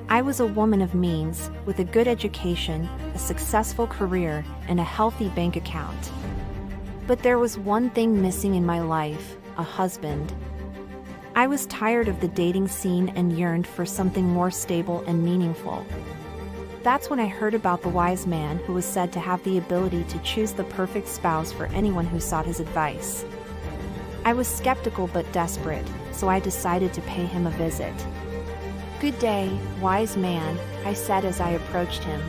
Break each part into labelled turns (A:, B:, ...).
A: I was a woman of means, with a good education, a successful career, and a healthy bank account. But there was one thing missing in my life: a husband. I was tired of the dating scene and yearned for something more stable and meaningful. That's when I heard about the wise man who was said to have the ability to choose the perfect spouse for anyone who sought his advice. I was skeptical but desperate, so I decided to pay him a visit. "Good day, wise man," I said as I approached him.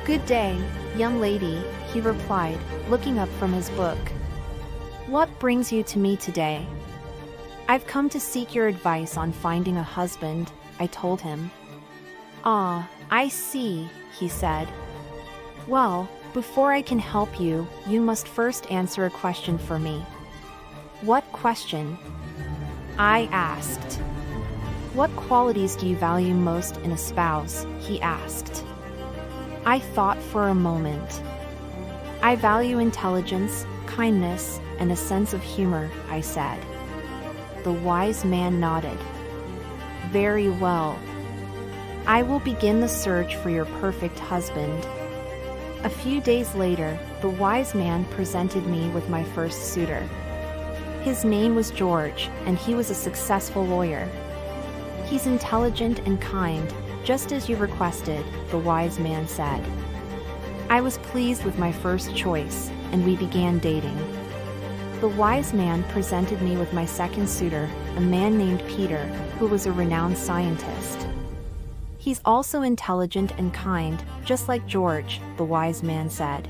A: "Good day, young lady," he replied, looking up from his book. "What brings you to me today?" "I've come to seek your advice on finding a husband," I told him. "Ah, I see," he said. "Well, before I can help you, you must first answer a question for me." "What question?" I asked. "What qualities do you value most in a spouse?" he asked. I thought for a moment. "I value intelligence, kindness, and a sense of humor," I said. The wise man nodded. "Very well. I will begin the search for your perfect husband." A few days later, the wise man presented me with my first suitor. His name was George, and he was a successful lawyer. "He's intelligent and kind, just as you requested," the wise man said. I was pleased with my first choice, and we began dating. The wise man presented me with my second suitor, a man named Peter, who was a renowned scientist. "He's also intelligent and kind, just like George," the wise man said.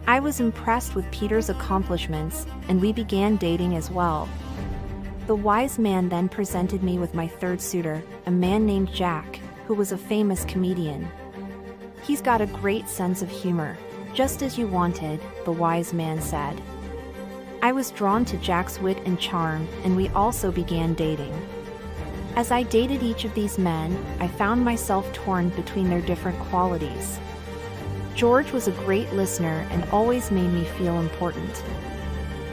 A: I was impressed with Peter's accomplishments, and we began dating as well. The wise man then presented me with my third suitor, a man named Jack, who was a famous comedian. "He's got a great sense of humor, just as you wanted," the wise man said. I was drawn to Jack's wit and charm, and we also began dating. As I dated each of these men, I found myself torn between their different qualities. George was a great listener and always made me feel important.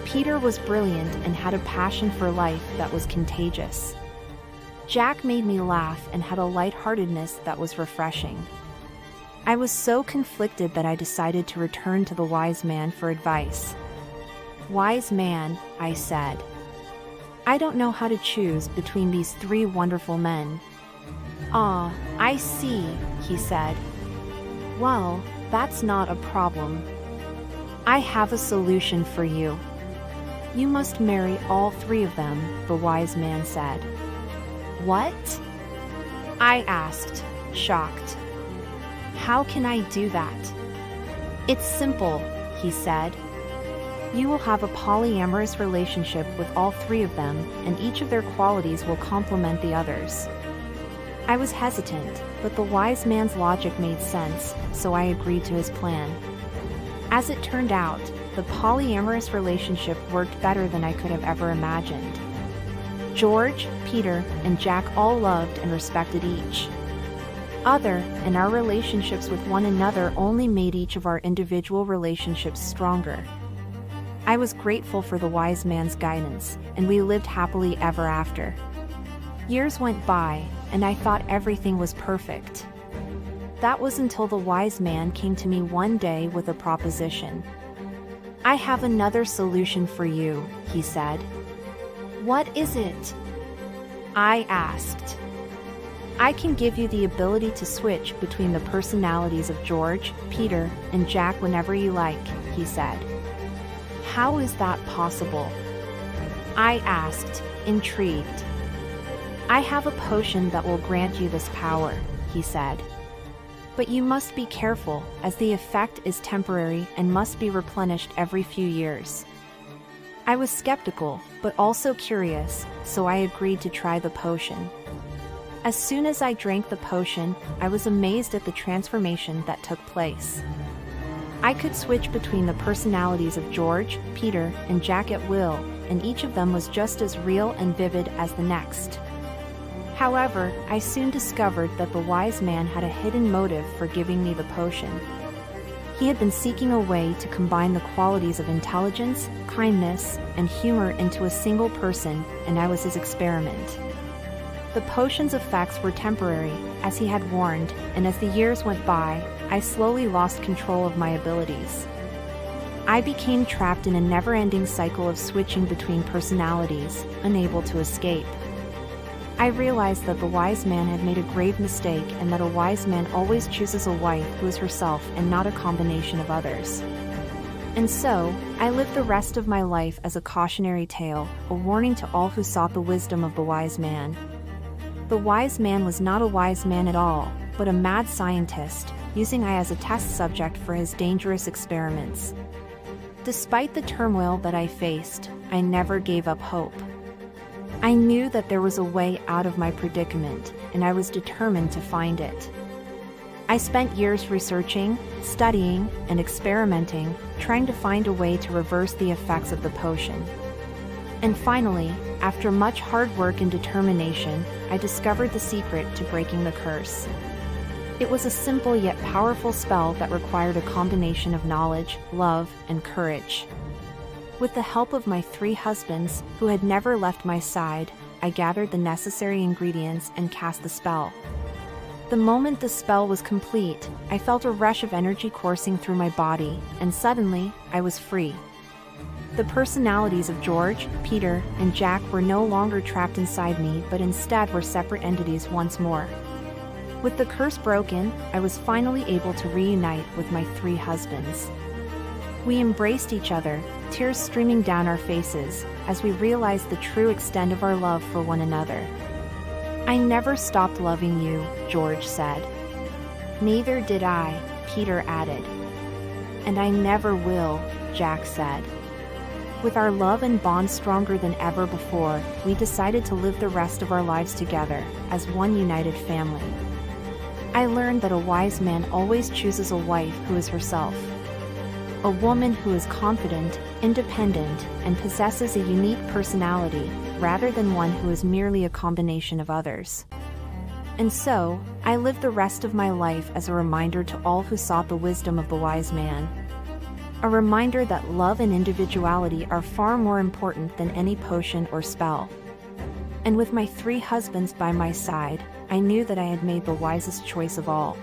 A: Peter was brilliant and had a passion for life that was contagious. Jack made me laugh and had a lightheartedness that was refreshing. I was so conflicted that I decided to return to the wise man for advice. "Wise man," I said, "I don't know how to choose between these three wonderful men." "Ah, I see," he said. "Well, that's not a problem. I have a solution for you. You must marry all three of them," the wise man said. "What?" I asked, shocked. "How can I do that?" "It's simple," he said. "You will have a polyamorous relationship with all three of them, and each of their qualities will complement the others." I was hesitant, but the wise man's logic made sense, so I agreed to his plan. As it turned out, the polyamorous relationship worked better than I could have ever imagined. George, Peter, and Jack all loved and respected each other, and our relationships with one another only made each of our individual relationships stronger. I was grateful for the wise man's guidance, and we lived happily ever after. Years went by, and I thought everything was perfect. That was until the wise man came to me one day with a proposition. "I have another solution for you," he said. "What is it?" I asked. "I can give you the ability to switch between the personalities of George, Peter, and Jack whenever you like," he said. "How is that possible?" I asked, intrigued. "I have a potion that will grant you this power," he said. "But you must be careful, as the effect is temporary and must be replenished every few years." I was skeptical, but also curious, so I agreed to try the potion. As soon as I drank the potion, I was amazed at the transformation that took place. I could switch between the personalities of George, Peter, and Jack at will, and each of them was just as real and vivid as the next. However, I soon discovered that the wise man had a hidden motive for giving me the potion. He had been seeking a way to combine the qualities of intelligence, kindness, and humor into a single person, and I was his experiment. The potion's effects were temporary, as he had warned, and as the years went by, I slowly lost control of my abilities. I became trapped in a never-ending cycle of switching between personalities, unable to escape. I realized that the wise man had made a grave mistake and that a wise man always chooses a wife who is herself and not a combination of others. And so, I lived the rest of my life as a cautionary tale, a warning to all who sought the wisdom of the wise man. The wise man was not a wise man at all, but a mad scientist, using I as a test subject for his dangerous experiments. Despite the turmoil that I faced, I never gave up hope. I knew that there was a way out of my predicament, and I was determined to find it. I spent years researching, studying, and experimenting, trying to find a way to reverse the effects of the potion. And finally, after much hard work and determination, I discovered the secret to breaking the curse. It was a simple yet powerful spell that required a combination of knowledge, love, and courage. With the help of my 3 husbands, who had never left my side, I gathered the necessary ingredients and cast the spell. The moment the spell was complete, I felt a rush of energy coursing through my body, and suddenly, I was free. The personalities of George, Peter, and Jack were no longer trapped inside me but instead were separate entities once more. With the curse broken, I was finally able to reunite with my 3 husbands. We embraced each other, tears streaming down our faces, as we realized the true extent of our love for one another. "I never stopped loving you," George said. "Neither did I," Peter added. "And I never will," Jack said. With our love and bond stronger than ever before, we decided to live the rest of our lives together, as one united family. I learned that a wise man always chooses a wife who is herself. A woman who is confident, independent, and possesses a unique personality, rather than one who is merely a combination of others. And so, I lived the rest of my life as a reminder to all who sought the wisdom of the wise man. A reminder that love and individuality are far more important than any potion or spell. And with my 3 husbands by my side, I knew that I had made the wisest choice of all.